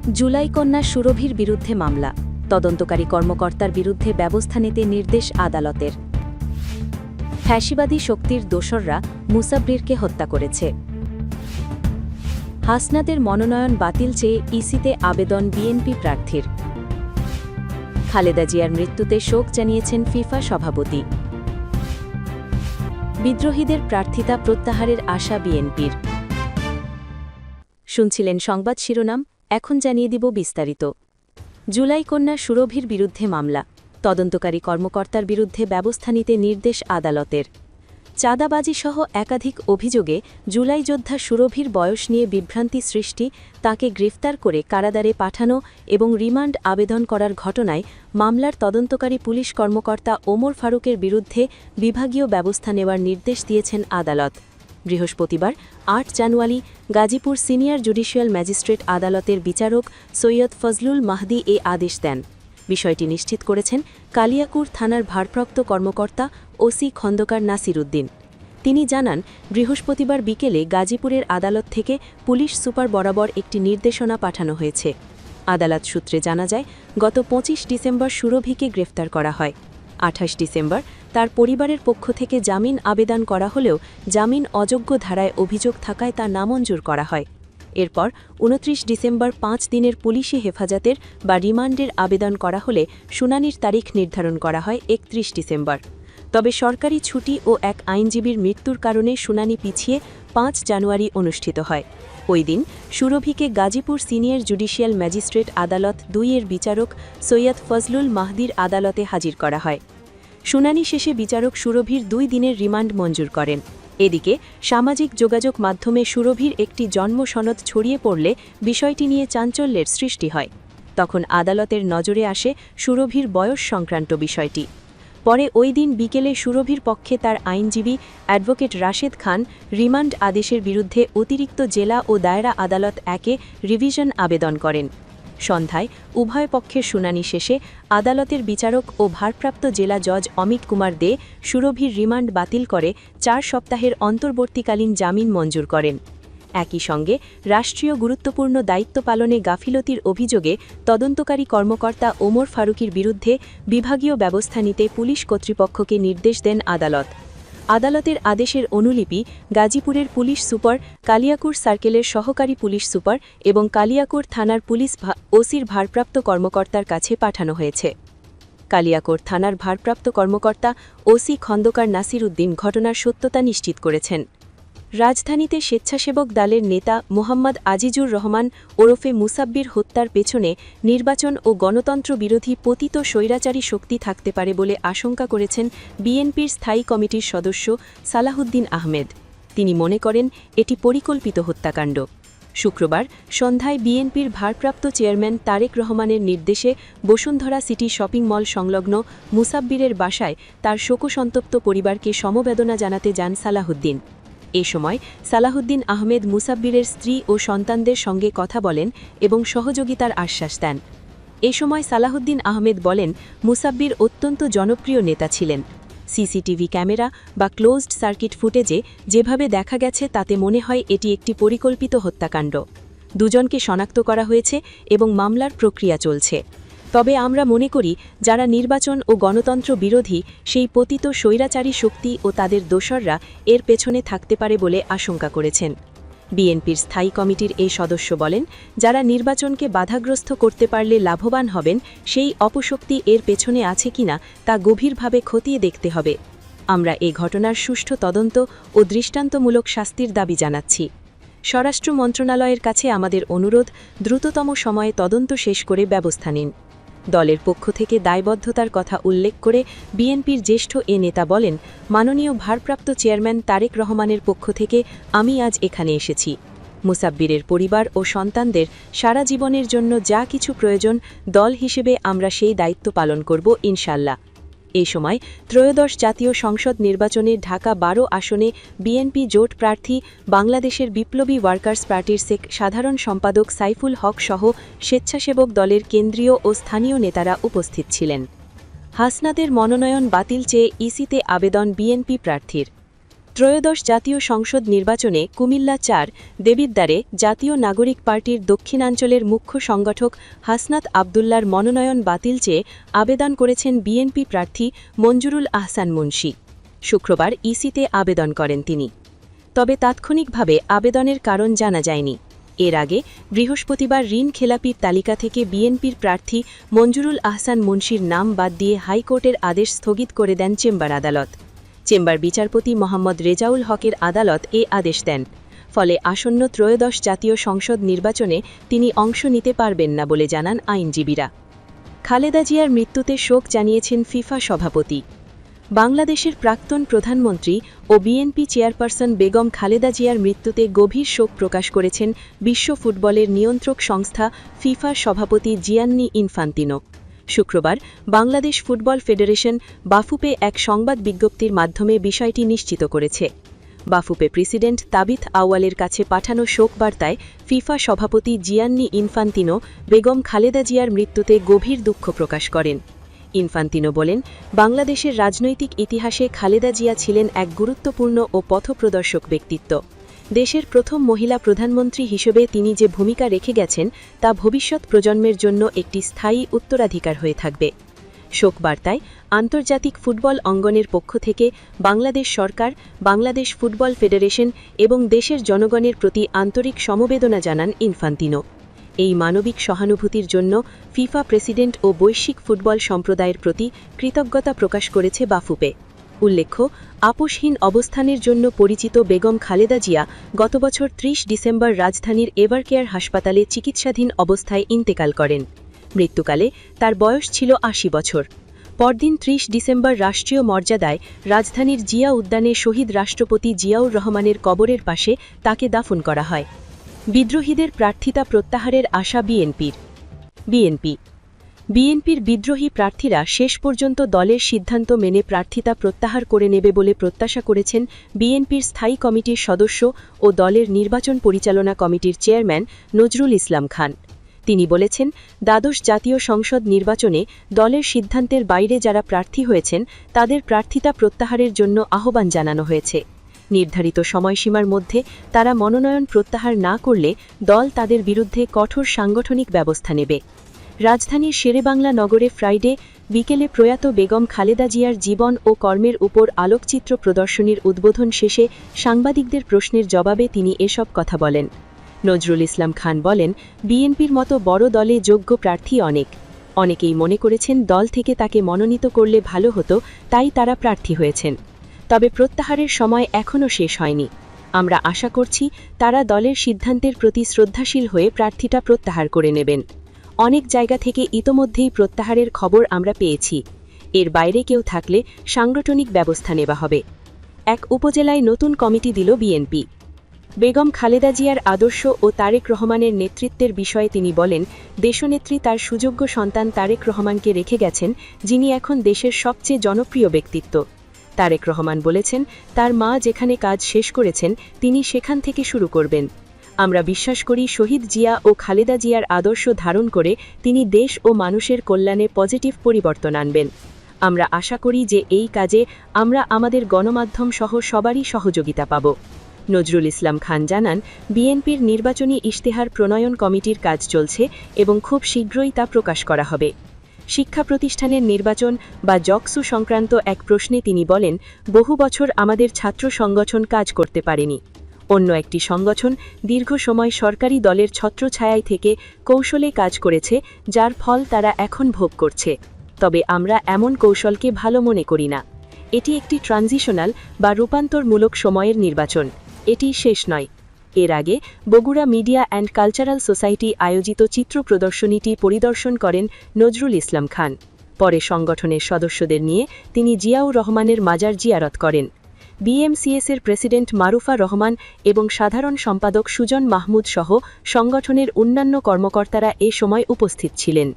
জুলাই কন্যা সুরভির বিরুদ্ধে মামলা, তদন্তকারী কর্মকর্তার বিরুদ্ধে ব্যবস্থা নিতে নির্দেশ আদালতের। ফ্যাসিবাদী শক্তির দোসররা মুসাব্বিরকে হত্যা করেছে। হাসনাদের মনোনয়ন বাতিল চেয়ে ইসিতে আবেদন বিএনপি প্রার্থীর। খালেদা জিয়ার মৃত্যুতে শোক জানিয়েছেন ফিফা সভাপতি। বিদ্রোহীদের প্রার্থিতা প্রত্যাহারের আশা বিএনপির। শুনছিলেন সংবাদ শিরোনাম, এখন জানিয়ে দিব বিস্তারিত। জুলাই কন্যা সুরভির বিরুদ্ধে মামলা, তদন্তকারী কর্মকর্তার বিরুদ্ধে ব্যবস্থা নিতে নির্দেশ আদালতের। চাঁদাবাজিসহ একাধিক অভিযোগে জুলাই যোদ্ধা সুরভির বয়স নিয়ে বিভ্রান্তি সৃষ্টি, তাকে গ্রেফতার করে কারাগারে পাঠানো এবং রিমান্ড আবেদন করার ঘটনায় মামলার তদন্তকারী পুলিশ কর্মকর্তা ওমর ফারুকের বিরুদ্ধে বিভাগীয় ব্যবস্থা নেওয়ার নির্দেশ দিয়েছেন আদালত। বৃহস্পতিবার ৮ জানুয়ারি গাজীপুর সিনিয়র জুডিশিয়াল ম্যাজিস্ট্রেট আদালতের বিচারক সৈয়দ ফজলুল মাহদি এ আদেশ দেন। বিষয়টি নিশ্চিত করেছেন কালিয়াকুর থানার ভারপ্রাপ্ত কর্মকর্তা ওসি খন্দকার নাসির উদ্দিন। তিনি জানান, বৃহস্পতিবার বিকেলে গাজীপুরের আদালত থেকে পুলিশ সুপার বরাবর একটি নির্দেশনা পাঠানো হয়েছে। আদালত সূত্রে জানা যায়, গত ২৫ ডিসেম্বর সুরভিকে গ্রেফতার করা হয়। ২৮ ডিসেম্বর তার পরিবারের পক্ষ থেকে জামিন আবেদন করা হলেও জামিন অযোগ্য ধারায় অভিযোগ থাকায় তা নামঞ্জুর করা হয়। এরপর ২৯ ডিসেম্বর ৫ দিনের পুলিশি হেফাজতের বা রিমান্ডের আবেদন করা হলে শুনানির তারিখ নির্ধারণ করা হয় ৩১ ডিসেম্বর। তবে সরকারি ছুটি ও এক আইনজীবীর মৃত্যুর কারণে শুনানি পিছিয়ে ৫ জানুয়ারি অনুষ্ঠিত হয়। ওই দিন সুরভিকে গাজীপুর সিনিয়র জুডিশিয়াল ম্যাজিস্ট্রেট আদালত ২ এর বিচারক সৈয়দ ফজলুল মাহদির আদালতে হাজির করা হয়। শুনানি শেষে বিচারক সুরভির ২ দিনের রিমান্ড মঞ্জুর করেন। এদিকে সামাজিক যোগাযোগ মাধ্যমে সুরভির একটি জন্ম সনদ ছড়িয়ে পড়লে বিষয়টি নিয়ে চাঞ্চল্যের সৃষ্টি হয়। তখন আদালতের নজরে আসে সুরভির বয়স সংক্রান্ত বিষয়টি। পরে ওই দিন বিকেলে সুরভির পক্ষে তার আইনজীবী অ্যাডভোকেট রাশেদ খান রিমান্ড আদেশের বিরুদ্ধে অতিরিক্ত জেলা ও দায়রা আদালত ১-এ রিভিশন আবেদন করেন। সন্ধ্যায় উভয় পক্ষের শুনানি শেষে আদালতের বিচারক ও ভারপ্রাপ্ত জেলা জজ অমিত কুমার দে সুরভির রিমান্ড বাতিল করে ৪ সপ্তাহের অন্তর্বর্তীকালীন জামিন মঞ্জুর করেন। একই সঙ্গে রাষ্ট্রীয় গুরুত্বপূর্ণ দায়িত্ব পালনে গাফিলতির অভিযোগে তদন্তকারী কর্মকর্তা ওমর ফারুকের বিরুদ্ধে বিভাগীয় ব্যবস্থা নিতে পুলিশ কর্তৃপক্ষকে নির্দেশ দেন আদালত। আদালতের আদেশের অনুলিপি গাজীপুরের পুলিশ সুপার, কালিয়াকুর সার্কেলের সহকারী পুলিশ সুপার এবং কালিয়াকুর থানার পুলিশ ওসির ভারপ্রাপ্ত কর্মকর্তার কাছে পাঠানো হয়েছে। কালিয়াকুর থানার ভারপ্রাপ্ত কর্মকর্তা ওসি খন্দকার নাসির উদ্দিন ঘটনার সত্যতা নিশ্চিত করেছেন। রাজধানীতে স্বেচ্ছাসেবক দলের নেতা মোহাম্মদ আজিজুর রহমান ওরফে মুসাব্বির হত্যার পেছনে নির্বাচন ও গণতন্ত্র বিরোধী পতিত স্বৈরাচারী শক্তি থাকতে পারে বলে আশঙ্কা করেছেন বিএনপির স্থায়ী কমিটির সদস্য সালাহুদ্দিন আহমেদ। তিনি মনে করেন এটি পরিকল্পিত হত্যাকাণ্ড। শুক্রবার সন্ধ্যায় বিএনপির ভারপ্রাপ্ত চেয়ারম্যান তারেক রহমানের নির্দেশে বসুন্ধরা সিটি শপিং মল সংলগ্ন মুসাব্বিরের বাসায় তার শোকসন্তপ্ত পরিবারকে সমবেদনা জানাতে যান সালাহুদ্দিন। এ সময় সালাহুদ্দিন আহমেদ মুসাব্বিরের স্ত্রী ও সন্তানদের সঙ্গে কথা বলেন এবং সহযোগিতার আশ্বাস দেন। এ সময় সালাহুদ্দিন আহমেদ বলেন, মুসাব্বির অত্যন্ত জনপ্রিয় নেতা ছিলেন। সিসিটিভি ক্যামেরা বা ক্লোজড সার্কিট ফুটেজে যেভাবে দেখা গেছে তাতে মনে হয় এটি একটি পরিকল্পিত হত্যাকাণ্ড। দুজনকে শনাক্ত করা হয়েছে এবং মামলার প্রক্রিয়া চলছে। তবে আমরা মনে করি, যারা নির্বাচন ও গণতন্ত্র বিরোধী সেই পতিত স্বৈরাচারী শক্তি ও তাদের দোসররা এর পেছনে থাকতে পারে বলে আশঙ্কা করেছেন। বিএনপির স্থায়ী কমিটির এই সদস্য বলেন, যারা নির্বাচনকে বাধাগ্রস্ত করতে পারলে লাভবান হবেন, সেই অপশক্তি এর পেছনে আছে কিনা তা গভীরভাবে খতিয়ে দেখতে হবে। আমরা এই ঘটনার সুষ্ঠু তদন্ত ও দৃষ্টান্তমূলক শাস্তির দাবি জানাচ্ছি। স্বরাষ্ট্র মন্ত্রণালয়ের কাছে আমাদের অনুরোধ, দ্রুততম সময়ে তদন্ত শেষ করে ব্যবস্থা নিন। দলের পক্ষ থেকে দায়বদ্ধতার কথা উল্লেখ করে বিএনপির জ্যেষ্ঠ এ নেতা বলেন, মাননীয় ভারপ্রাপ্ত চেয়ারম্যান তারেক রহমানের পক্ষ থেকে আমি আজ এখানে এসেছি। মুসাব্বিরের পরিবার ও সন্তানদের সারা জীবনের জন্য যা কিছু প্রয়োজন, দল হিসেবে আমরা সেই দায়িত্ব পালন করব ইনশাল্লাহ। এ সময় ত্রয়োদশ জাতীয় সংসদ নির্বাচনে ঢাকা ১২ আসনে বিএনপি জোট প্রার্থী বাংলাদেশের বিপ্লবী ওয়ার্কার্স পার্টির সাধারণ সম্পাদক সাইফুল হক সহ স্বেচ্ছাসেবক দলের কেন্দ্রীয় ও স্থানীয় নেতারা উপস্থিত ছিলেন। হাসনাদের মনোনয়ন বাতিল চেয়ে ইসিতে আবেদন বিএনপি প্রার্থীর। ত্রয়োদশ জাতীয় সংসদ নির্বাচনে কুমিল্লা ৪ দেবিদ্বারে জাতীয় নাগরিক পার্টির দক্ষিণাঞ্চলের মুখ্য সংগঠক হাসনাত আবদুল্লার মনোনয়ন বাতিল চেয়ে আবেদন করেছেন বিএনপি প্রার্থী মঞ্জুরুল আহসান মুন্সী। শুক্রবার ইসিতে আবেদন করেন তিনি। তবে তাৎক্ষণিকভাবে আবেদনের কারণ জানা যায়নি। এর আগে বৃহস্পতিবার ঋণ খেলাপির তালিকা থেকে বিএনপির প্রার্থী মঞ্জুরুল আহসান মুন্সীর নাম বাদ দিয়ে হাইকোর্টের আদেশ স্থগিত করে দেন চেম্বার আদালত। চেম্বার বিচারপতি মোহাম্মদ রেজাউল হকের আদালত এ আদেশ দেন। ফলে আসন্ন ত্রয়োদশ জাতীয় সংসদ নির্বাচনে তিনি অংশ নিতে পারবেন না বলে জানান আইনজীবীরা। খালেদা জিয়ার মৃত্যুতে শোক জানিয়েছেন ফিফা সভাপতি। বাংলাদেশের প্রাক্তন প্রধানমন্ত্রী ও বিএনপি চেয়ারপারসন বেগম খালেদা জিয়ার মৃত্যুতে গভীর শোক প্রকাশ করেছেন বিশ্ব ফুটবলের নিয়ন্ত্রক সংস্থা ফিফার সভাপতি জিয়ান্নি ইনফান্তিনো। শুক্রবার বাংলাদেশ ফুটবল ফেডারেশন বাফুপে এক সংবাদ বিজ্ঞপ্তির মাধ্যমে বিষয়টি নিশ্চিত করেছে। বাফুপে প্রেসিডেন্ট তাবিথ আউয়ালের কাছে পাঠানো শোকবার্তায় ফিফা সভাপতি জিয়ান্নি ইনফান্তিনো বেগম খালেদা জিয়ার মৃত্যুতে গভীর দুঃখ প্রকাশ করেন। ইনফান্তিনো বলেন, বাংলাদেশের রাজনৈতিক ইতিহাসে খালেদা জিয়া ছিলেন এক গুরুত্বপূর্ণ ও পথপ্রদর্শক ব্যক্তিত্ব। দেশের প্রথম মহিলা প্রধানমন্ত্রী হিসেবে তিনি যে ভূমিকা রেখে গেছেন তা ভবিষ্যৎ প্রজন্মের জন্য একটি স্থায়ী উত্তরাধিকার হয়ে থাকবে। শোকবার্তায় আন্তর্জাতিক ফুটবল অঙ্গনের পক্ষ থেকে বাংলাদেশ সরকার, বাংলাদেশ ফুটবল ফেডারেশন এবং দেশের জনগণের প্রতি আন্তরিক সমবেদনা জানান ইনফান্তিনো। এই মানবিক সহানুভূতির জন্য ফিফা প্রেসিডেন্ট ও বৈশ্বিক ফুটবল সম্প্রদায়ের প্রতি কৃতজ্ঞতা প্রকাশ করেছে বাফুপে। উল্লেখ্য, আপোষহীন অবস্থানের জন্য পরিচিত বেগম খালেদা জিয়া গত বছর ৩০ ডিসেম্বর রাজধানীর এভারকেয়ার হাসপাতালে চিকিৎসাধীন অবস্থায় ইন্তেকাল করেন। মৃত্যুকালে তার বয়স ছিল ৮০ বছর। পরদিন ৩০ ডিসেম্বর রাষ্ট্রীয় মর্যাদায় রাজধানীর জিয়া উদ্যানে শহীদ রাষ্ট্রপতি জিয়াউর রহমানের কবরের পাশে তাকে দাফন করা হয়। বিদ্রোহীদের প্রার্থিতা প্রত্যাহারের আশা বিএনপির বিদ্রোহী প্রার্থীরা শেষ পর্যন্ত দলের সিদ্ধান্ত মেনে প্রার্থিতা প্রত্যাহার করে নেবে বলে প্রত্যাশা করেছেন বিএনপির স্থায়ী কমিটির সদস্য ও দলের নির্বাচন পরিচালনা কমিটির চেয়ারম্যান নজরুল ইসলাম খান। তিনি বলেছেন, দ্বাদশ জাতীয় সংসদ নির্বাচনে দলের সিদ্ধান্তের বাইরে যারা প্রার্থী হয়েছেন তাদের প্রার্থিতা প্রত্যাহারের জন্য আহ্বান জানানো হয়েছে। নির্ধারিত সময়সীমার মধ্যে তারা মনোনয়ন প্রত্যাহার না করলে দল তাদের বিরুদ্ধে কঠোর সাংগঠনিক ব্যবস্থা নেবে। রাজধানীর শেরেবাংলা নগরে ফ্রাইডে বিকেলে প্রয়াত বেগম খালেদা জিয়ার জীবন ও কর্মের উপর আলোকচিত্র প্রদর্শনীর উদ্বোধন শেষে সাংবাদিকদের প্রশ্নের জবাবে তিনি এসব কথা বলেন। নজরুল ইসলাম খান বলেন, বিএনপির মতো বড় দলে যোগ্য প্রার্থী অনেকেই মনে করেছেন দল থেকে তাকে মনোনীত করলে ভালো হতো, তাই তারা প্রার্থী হয়েছেন। তবে প্রত্যাহারের সময় এখনও শেষ হয়নি। আমরা আশা করছি তারা দলের সিদ্ধান্তের প্রতি শ্রদ্ধাশীল হয়ে প্রার্থীটা প্রত্যাহার করে নেবেন। অনেক জায়গা থেকে ইতোমধ্যেই প্রত্যাহারের খবর আমরা পেয়েছি। এর বাইরে কেউ থাকলে সাংগঠনিক ব্যবস্থা নেওয়া হবে। এক উপজেলায় নতুন কমিটি দিল বিএনপি। বেগম খালেদা জিয়ার আদর্শ ও তারেক রহমানের নেতৃত্বের বিষয়ে তিনি বলেন, দেশনেত্রী তার সুযোগ্য সন্তান তারেক রহমানকে রেখে গেছেন, যিনি এখন দেশের সবচেয়ে জনপ্রিয় ব্যক্তিত্ব। তারেক রহমান বলেছেন, তার মা যেখানে কাজ শেষ করেছেন তিনি সেখান থেকে শুরু করবেন। আমরা বিশ্বাস করি শহীদ জিয়া ও খালেদা জিয়ার আদর্শ ধারণ করে তিনি দেশ ও মানুষের কল্যাণে পজিটিভ পরিবর্তন আনবেন। আমরা আশা করি যে এই কাজে আমরা আমাদের গণমাধ্যম সহ সবারই সহযোগিতা পাব। নজরুল ইসলাম খান জানান, বিএনপির নির্বাচনী ইশতেহার প্রণয়ন কমিটির কাজ চলছে এবং খুব শীঘ্রই তা প্রকাশ করা হবে। শিক্ষা প্রতিষ্ঠানের নির্বাচন বা জকসু সংক্রান্ত এক প্রশ্নে তিনি বলেন, বহু বছর আমাদের ছাত্র সংগঠন কাজ করতে পারেনি। অন্য একটি সংগঠন দীর্ঘ সময় সরকারি দলের ছত্রছায়ায় থেকে কৌশলে কাজ করেছে, যার ফল তারা এখন ভোগ করছে। তবে আমরা এমন কৌশলকে ভালো মনে করি না। এটি একটি ট্রানজিশনাল বা রূপান্তরমূলক সময়ের নির্বাচন, এটি শেষ নয়। এর আগে Bogura media and cultural society আয়োজিত চিত্র প্রদর্শনীটি পরিদর্শন করেন নজরুল ইসলাম খান। পরে সংগঠনের সদস্যদের নিয়ে তিনি জিয়াউর রহমানের মাজার জিয়ারত করেন। বিএমসিএসের প্রেসিডেন্ট মারুফা রহমান এবং সাধারণ সম্পাদক সুজন মাহমুদ সহ সংগঠনের অন্যান্য কর্মকর্তারা এ সময় উপস্থিত ছিলেন।